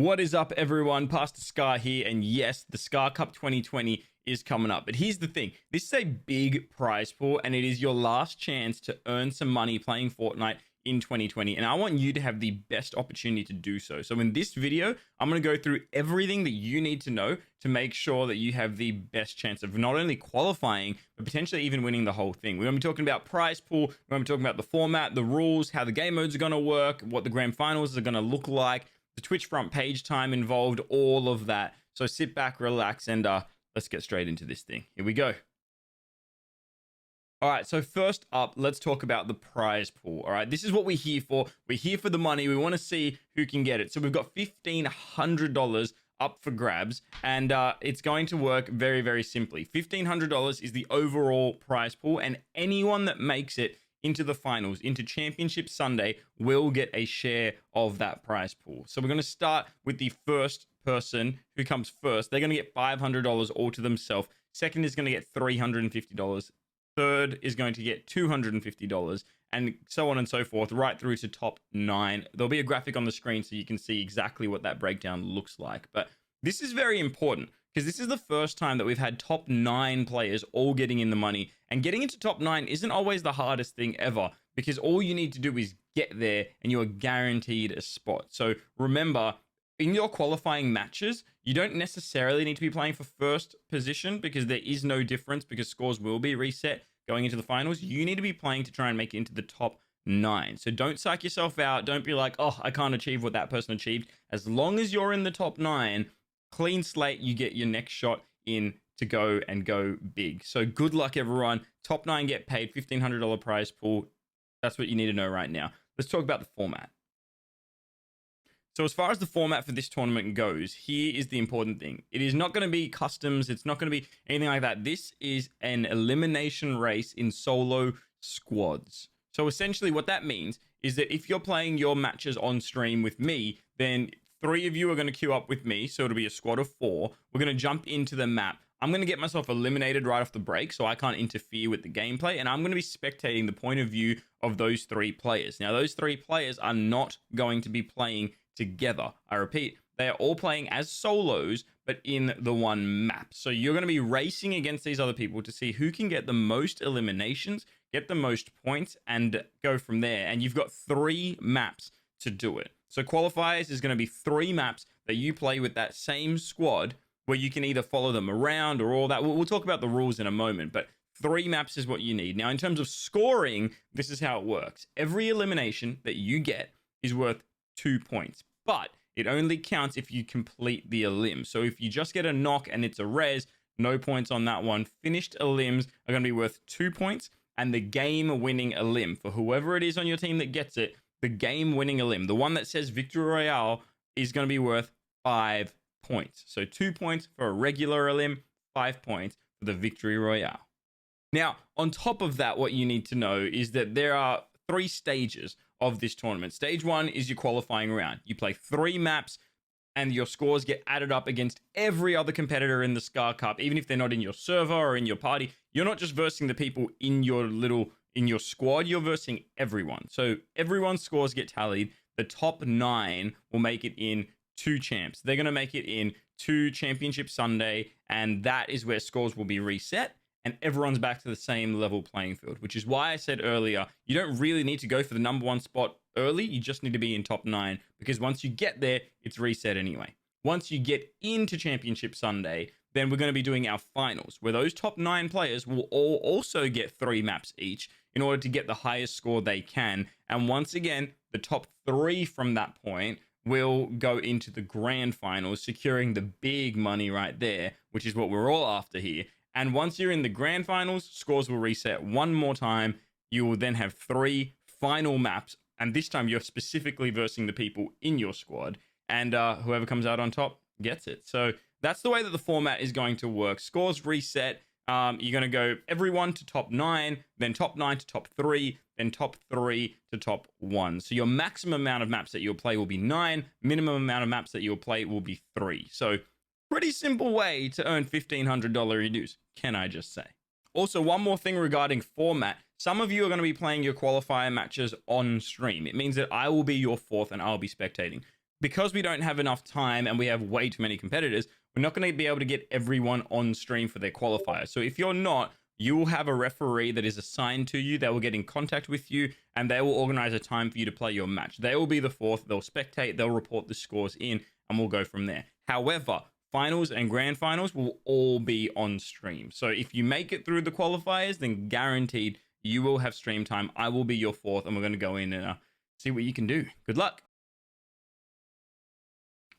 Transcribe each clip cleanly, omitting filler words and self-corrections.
What is up, everyone? Pastor Scar here, and yes, the SKAR CUP 2020 is coming up. But here's the thing. This is a big prize pool, and it is your last chance to earn some money playing Fortnite in 2020, and I want you to have the best opportunity to do so. So in this video, I'm going to go through everything that you need to know to make sure that you have the best chance of not only qualifying, but potentially even winning the whole thing. We're going to be talking about prize pool, we're going to be talking about the format, the rules, how the game modes are going to work, what the grand finals are going to look like, the Twitch front page time involved, all of that. So sit back, relax, and let's get straight into this thing. Here we go. All right, so first up, let's talk about the prize pool. All right, this is what we're here for. We're here for the money. We want to see who can get it. So we've got $1,500 up for grabs, and it's going to work very, very simply. $1,500 is the overall prize pool, and anyone that makes it into the finals, into Championship Sunday, will get a share of that prize pool. So we're going to start with the first person who comes first. They're going to get $500 all to themselves. Second is going to get $350. Third is going to get $250, and so on and so forth, right through to top 9. There'll be a graphic on the screen so you can see exactly what that breakdown looks like. But this is very important because this is the first time that we've had top 9 players all getting in the money. And getting into top 9 isn't always the hardest thing ever, because all you need to do is get there and you are guaranteed a spot. So remember, in your qualifying matches, you don't necessarily need to be playing for first position, because there is no difference, because scores will be reset going into the finals. You need to be playing to try and make it into the top 9. So don't psych yourself out. Don't be like, oh, I can't achieve what that person achieved. As long as you're in the top 9, clean slate, you get your next shot in to go and go big. So good luck, everyone. Top 9 get paid, $1,500 prize pool. That's what you need to know right now. Let's talk about the format. So as far as the format for this tournament goes, here is the important thing. It is not going to be customs. It's not going to be anything like that. This is an elimination race in solo squads. So essentially what that means is that if you're playing your matches on stream with me, then 3 of you are going to queue up with me. So it'll be a squad of 4. We're going to jump into the map. I'm going to get myself eliminated right off the break, so I can't interfere with the gameplay. And I'm going to be spectating the point of view of those 3 players. Now, those 3 players are not going to be playing together. I repeat, they are all playing as solos, but in the one map. So you're going to be racing against these other people to see who can get the most eliminations, get the most points, and go from there. And you've got 3 maps to do it. So qualifiers is going to be 3 maps that you play with that same squad, where you can either follow them around or all that. We'll talk about the rules in a moment, but 3 maps is what you need. Now, in terms of scoring, this is how it works. Every elimination that you get is worth 2 points, but it only counts if you complete the elim. So if you just get a knock and it's a res, no points on that one. Finished elims are going to be worth 2 points, and the game-winning elim, for whoever it is on your team that gets it, the game-winning elim, the one that says Victory Royale, is going to be worth 5 points. So 2 points for a regular elim, 5 points for the Victory Royale. Now, on top of that, what you need to know is that there are 3 stages of this tournament. Stage 1 is your qualifying round. You play 3 maps, and your scores get added up against every other competitor in the SKAR CUP, even if they're not in your server or in your party. You're not just versing the people in your squad, you're versing everyone. So everyone's scores get tallied. The top 9 will make it in 2 champs. They're going to make it in 2 Championship Sunday, and that is where scores will be reset, and everyone's back to the same level playing field, which is why I said earlier, you don't really need to go for the number 1 spot early. You just need to be in top 9, because once you get there, it's reset anyway. Once you get into Championship Sunday, then we're going to be doing our finals, where those top 9 players will all also get 3 maps each in order to get the highest score they can. And once again, the top 3 from that point will go into the grand finals, securing the big money right there, which is what we're all after here. And once you're in the grand finals, scores will reset one more time. You will then have 3 final maps, and this time you're specifically versing the people in your squad, and whoever comes out on top gets it. So that's the way that the format is going to work. Scores reset. You're going to go everyone to top 9, then top 9 to top 3, then top 3 to top 1. So your maximum amount of maps that you'll play will be 9. Minimum amount of maps that you'll play will be 3. So pretty simple way to earn $1,500 dues, can I just say. Also, one more thing regarding format. Some of you are going to be playing your qualifier matches on stream. It means that I will be your 4th and I'll be spectating. because we don't have enough time and we have way too many competitors, we're not going to be able to get everyone on stream for their qualifier. So if you're not, you will have a referee that is assigned to you. They will get in contact with you and they will organize a time for you to play your match. They will be the fourth. They'll spectate. They'll report the scores in and we'll go from there. However, finals and grand finals will all be on stream. So if you make it through the qualifiers, then guaranteed you will have stream time. I will be your fourth and we're going to go in and see what you can do. Good luck.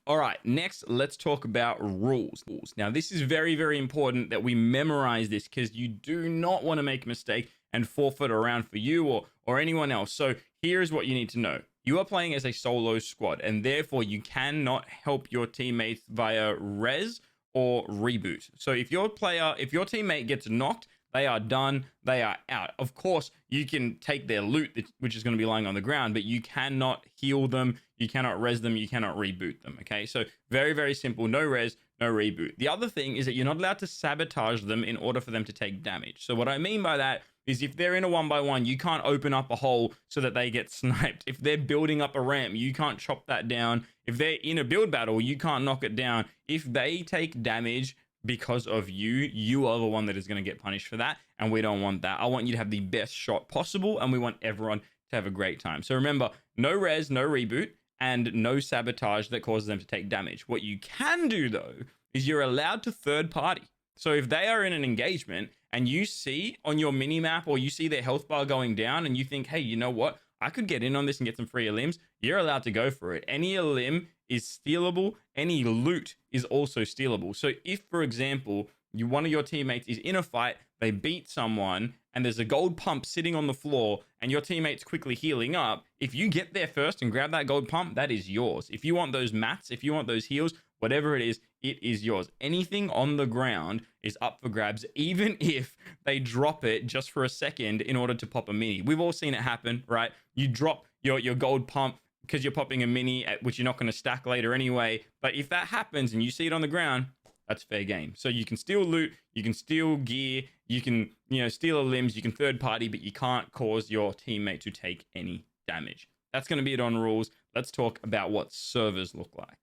All right, next, let's talk about rules. Now, this is very, very important that we memorize this because you do not want to make a mistake and forfeit a round for you or anyone else. So here's what you need to know. You are playing as a solo squad, and therefore you cannot help your teammates via res or reboot. So if your teammate gets knocked, they are done. They are out. Of course, you can take their loot, which is going to be lying on the ground, but you cannot heal them. You cannot res them. You cannot reboot them. Okay, so very, very simple. No res, no reboot. The other thing is that you're not allowed to sabotage them in order for them to take damage. So what I mean by that is if they're in a 1-by-1, you can't open up a hole so that they get sniped. If they're building up a ramp, you can't chop that down. If they're in a build battle, you can't knock it down. If they take damage because of you, you are the one that is going to get punished for that, and we don't want that. I want you to have the best shot possible, and we want everyone to have a great time. So remember, no res, no reboot, and no sabotage that causes them to take damage. What you can do, though, is you're allowed to third party. So if they are in an engagement and you see on your mini map or you see their health bar going down and you think, hey, you know what? I could get in on this and get some free elims. You're allowed to go for it. Any elim is stealable. Any loot is also stealable. So if, for example, one of your teammates is in a fight, they beat someone, and there's a gold pump sitting on the floor, and your teammate's quickly healing up, if you get there first and grab that gold pump, that is yours. If you want those mats, if you want those heals, whatever it is yours. Anything on the ground is up for grabs, even if they drop it just for a second in order to pop a mini. We've all seen it happen, right? You drop your gold pump because you're popping a mini, which you're not going to stack later anyway. But if that happens and you see it on the ground, that's fair game. So you can steal loot, you can steal gear, you can, steal limbs, you can third party, but you can't cause your teammate to take any damage. That's going to be it on rules. Let's talk about what servers look like.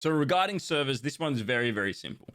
So regarding servers, this one's very, very simple.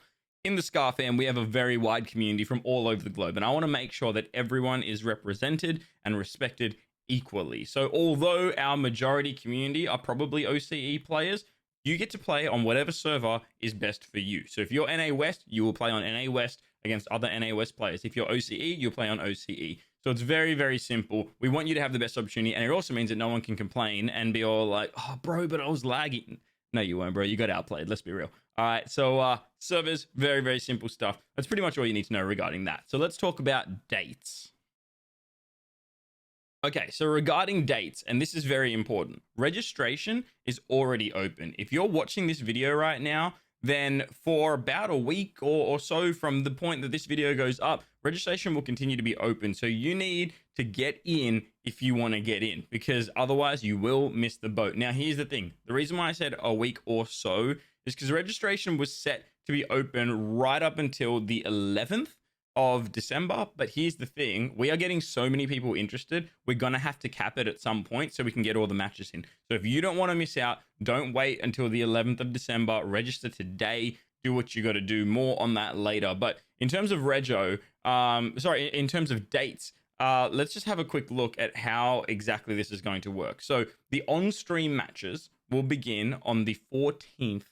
In the SKAR fam, we have a very wide community from all over the globe, and I want to make sure that everyone is represented and respected equally. So although our majority community are probably OCE players, you get to play on whatever server is best for you. So if you're NA West, you will play on NA West against other NA West players. If you're OCE, you'll play on OCE. So it's very, very simple. We want you to have the best opportunity, and it also means that no one can complain and be all like, oh, bro, but I was lagging. No, you weren't, bro. You got outplayed. Let's be real. All right, so servers, very, very simple stuff. That's pretty much all you need to know regarding that. So let's talk about dates. Okay, so regarding dates, and this is very important, registration is already open. If you're watching this video right now, then for about a week or so from the point that this video goes up, registration will continue to be open. So you need to get in if you want to get in, because otherwise you will miss the boat. Now, here's the thing. The reason why I said a week or so is because registration was set to be open right up until the 11th of December. But here's the thing. We are getting so many people interested. We're going to have to cap it at some point so we can get all the matches in. So if you don't want to miss out, don't wait until the 11th of December. Register today. Do what you got to do. More on that later. But in terms of in terms of dates, let's just have a quick look at how exactly this is going to work. So the on-stream matches will begin on the 14th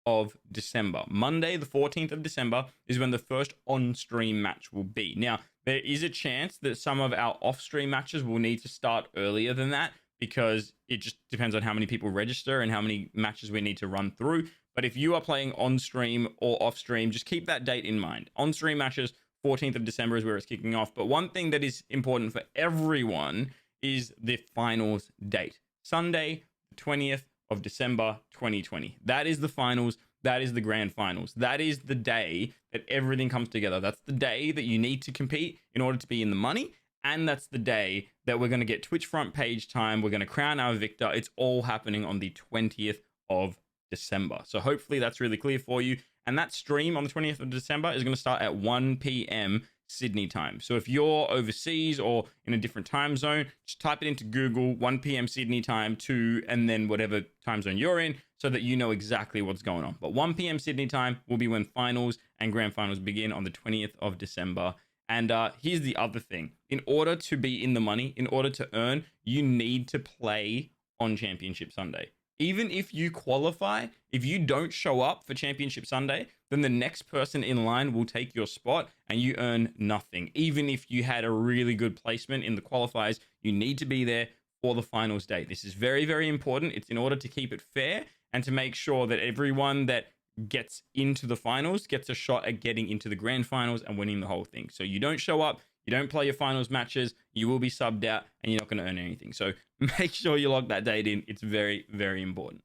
of December. Monday, the 14th of December is when the first on-stream match will be. Now, there is a chance that some of our off-stream matches will need to start earlier than that because it just depends on how many people register and how many matches we need to run through. But if you are playing on-stream or off-stream, just keep that date in mind. On-stream matches, 14th of December is where it's kicking off. But one thing that is important for everyone is the finals date. Sunday, 20th of December 2020. That is the finals. That is the grand finals. That is the day that everything comes together. That's the day that you need to compete in order to be in the money. And that's the day that we're going to get Twitch front page time. We're going to crown our victor. It's all happening on the 20th of December. So hopefully that's really clear for you. And that stream on the 20th of December is going to start at 1 p.m. Sydney time. So if you're overseas or in a different time zone, just type it into Google, 1 p.m. Sydney time to, and then whatever time zone you're in, so that you know exactly what's going on. But 1 p.m. Sydney time will be when finals and grand finals begin on the 20th of December. And here's the other thing. In order to be in the money, in order to earn, you need to play on Championship Sunday. Even if you qualify, if you don't show up for Championship Sunday, then the next person in line will take your spot and you earn nothing. Even if you had a really good placement in the qualifiers, you need to be there for the finals day. This is very, very important. It's in order to keep it fair and to make sure that everyone that gets into the finals gets a shot at getting into the grand finals and winning the whole thing. So you don't show up, you don't play your finals matches, you will be subbed out and you're not going to earn anything. So make sure you log that date in. It's very, very important.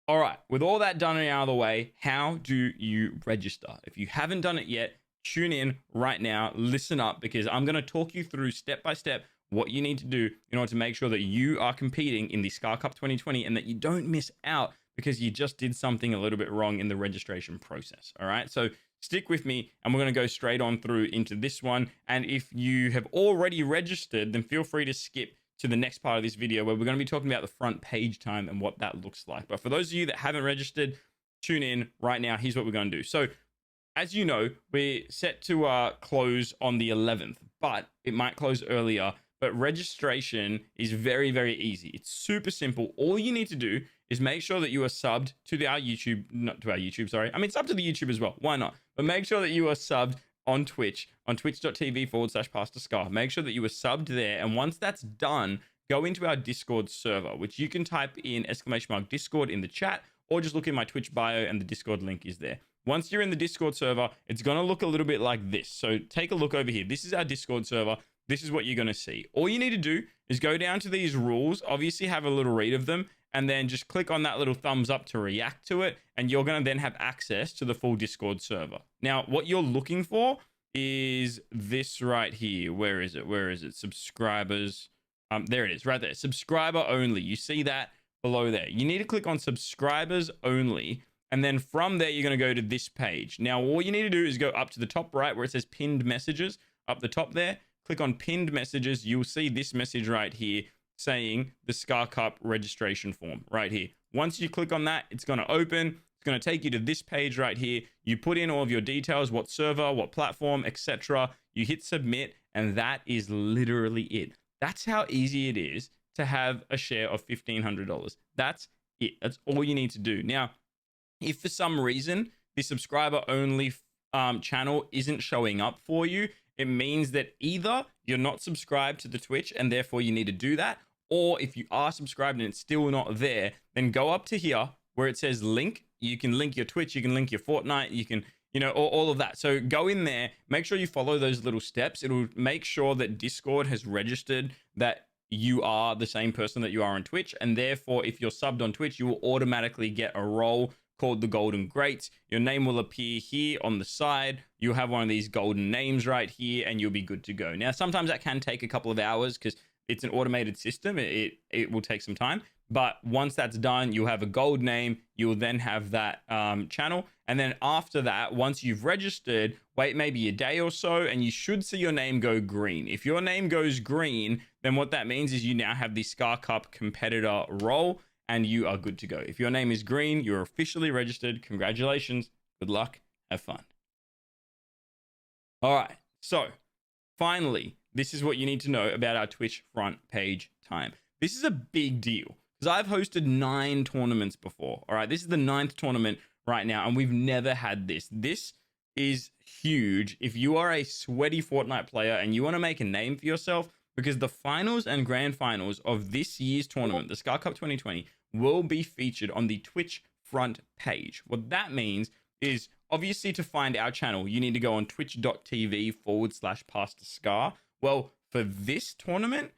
All right, with all that done and out of the way, how do you register? If you haven't done it yet, tune in right now, listen up, because I'm going to talk you through step by step what you need to do in order to make sure that you are competing in the SKAR CUP 2020 and that you don't miss out because you just did something a little bit wrong in the registration process. All right, so stick with me and we're going to go straight on through into this one. And if you have already registered, then feel free to skip to the next part of this video where we're going to be talking about the front page time and what that looks like. But for those of you that haven't registered, tune in right now. Here's what we're going to do. So as you know, we're set to close on the 11th, but it might close earlier. But registration is very, very easy. It's super simple. All you need to do is make sure that you are subbed to our YouTube, not to our YouTube, sorry. I mean, it's up to the YouTube as well. Why not? But make sure that you are subbed on Twitch, on twitch.tv/PastorSkar. Make sure that you are subbed there. And once that's done, go into our Discord server, which you can type in !Discord in the chat, or just look in my Twitch bio and the Discord link is there. Once you're in the Discord server, it's going to look a little bit like this. So take a look over here. This is our Discord server. This is what you're going to see. All you need to do is go down to these rules, obviously have a little read of them, and then just click on that little thumbs up to react to it, and you're going to then have access to the full Discord server. Now, what you're looking for is this right here. Where is it? Where is it? Subscribers. There it is, right there. Subscriber only. You see that below there. You need to click on subscribers only, and then from there, you're going to go to this page. Now, all you need to do is go up to the top right where it says pinned messages, up the top there. Click on pinned messages. You'll see this message right here saying the SKAR CUP registration form right here. Once you click on that, it's going to open. It's going to take you to this page right here. You put in all of your details, what server, what platform, etc. You hit submit, and that is literally it. That's how easy it is to have a share of $1,500. That's it. That's all you need to do. Now, if for some reason the subscriber only channel isn't showing up for you, it means that either you're not subscribed to the Twitch and therefore you need to do that, or if you are subscribed and it's still not there, then go up to here where it says link. You can link your Twitch, you can link your Fortnite, you can, all of that. So go in there, make sure you follow those little steps. It'll make sure that Discord has registered that you are the same person that you are on Twitch. And therefore, if you're subbed on Twitch, you will automatically get a role called the Golden Greats. Your name will appear here on the side. You'll have one of these golden names right here and you'll be good to go. Now, sometimes that can take a couple of hours because it's an automated system. It will take some time. But once that's done, you'll have a gold name. You'll then have that channel. And then after that, once you've registered, wait maybe a day or so, and you should see your name go green. If your name goes green, then what that means is you now have the SKAR CUP competitor role, and you are good to go. If your name is green, you're officially registered. Congratulations. Good luck. Have fun. All right. So finally, this is what you need to know about our Twitch front page time. This is a big deal because I've hosted 9 tournaments before. All right. This is the 9th tournament right now, and we've never had this. This is huge if you are a sweaty Fortnite player and you want to make a name for yourself, because the finals and grand finals of this year's tournament, the SKAR CUP 2020, will be featured on the Twitch front page. What that means is, obviously, to find our channel, you need to go on twitch.tv/PastorSkar. Well, for this tournament,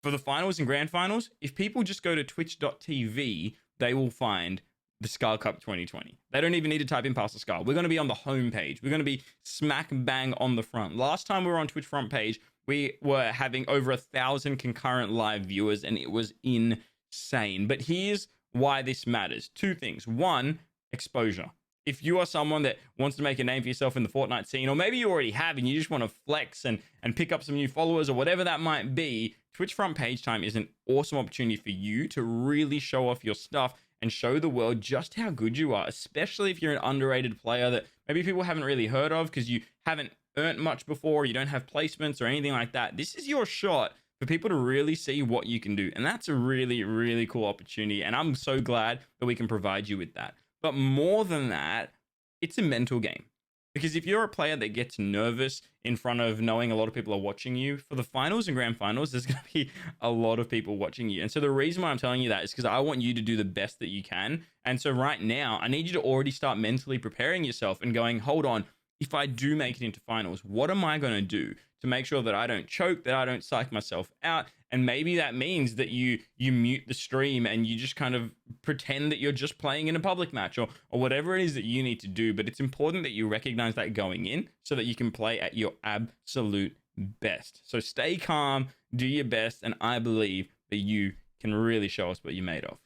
for the finals and grand finals, if people just go to twitch.tv, they will find the SKAR CUP 2020. They don't even need to type in Pastor Skar. We're going to be on the home page. We're going to be smack bang on the front. Last time we were on Twitch front page, we were having over 1,000 concurrent live viewers, and it was insane. But here's why this matters. 2 things. 1, exposure. if you are someone that wants to make a name for yourself in the Fortnite scene, or maybe you already have and you just want to flex and pick up some new followers or whatever that might be, Twitch Front Page Time is an awesome opportunity for you to really show off your stuff and show the world just how good you are, especially if you're an underrated player that maybe people haven't really heard of because you haven't earned much before, you don't have placements or anything like that. This is your shot for people to really see what you can do. And that's a really, really cool opportunity. And I'm so glad that we can provide you with that. But more than that, it's a mental game. Because if you're a player that gets nervous in front of knowing a lot of people are watching you, for the finals and grand finals, there's going to be a lot of people watching you. And so the reason why I'm telling you that is because I want you to do the best that you can. And so right now, I need you to already start mentally preparing yourself and going, hold on, if I do make it into finals, what am I going to do to make sure that I don't choke, that I don't psych myself out? And maybe that means that you mute the stream and you just kind of pretend that you're just playing in a public match or whatever it is that you need to do. But it's important that you recognize that going in so that you can play at your absolute best. So stay calm, do your best, and I believe that you can really show us what you're made of.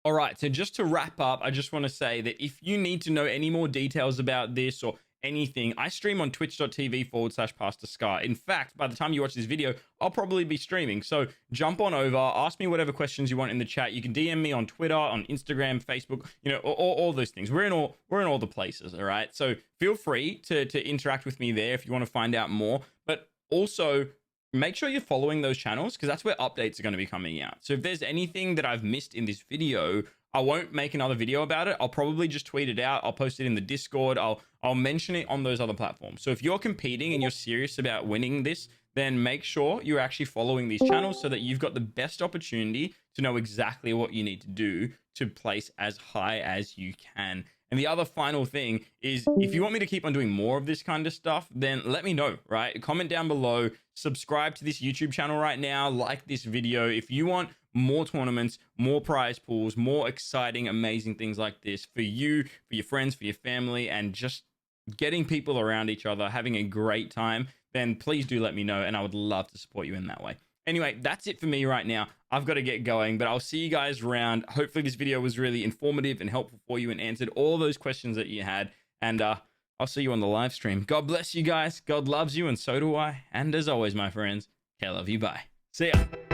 All right, so just to wrap up, I just want to say that if you need to know any more details about this or anything, I stream on twitch.tv/Pastor Scar. In fact, by the time you watch this video, I'll probably be streaming. So jump on over, ask me whatever questions you want in the chat. You can DM me on Twitter, on Instagram, Facebook, you know, all those things. We're in all the places, all right? So feel free to interact with me there if you want to find out more. But also, make sure you're following those channels because that's where updates are going to be coming out. So if there's anything that I've missed in this video, I won't make another video about it. I'll probably just tweet it out. I'll post it in the Discord. I'll mention it on those other platforms. So if you're competing and you're serious about winning this, then make sure you're actually following these channels so that you've got the best opportunity to know exactly what you need to do to place as high as you can. And the other final thing is, if you want me to keep on doing more of this kind of stuff, then let me know, right? Comment down below, subscribe to this YouTube channel right now, like this video. If you want more tournaments, more prize pools, more exciting, amazing things like this for you, for your friends, for your family, and just getting people around each other, having a great time, then please do let me know, and I would love to support you in that way. Anyway, that's it for me right now. I've got to get going, but I'll see you guys around. Hopefully this video was really informative and helpful for you and answered all those questions that you had. And I'll see you on the live stream. God bless you guys. God loves you, and so do I. And as always, my friends, I love you. Bye. See ya.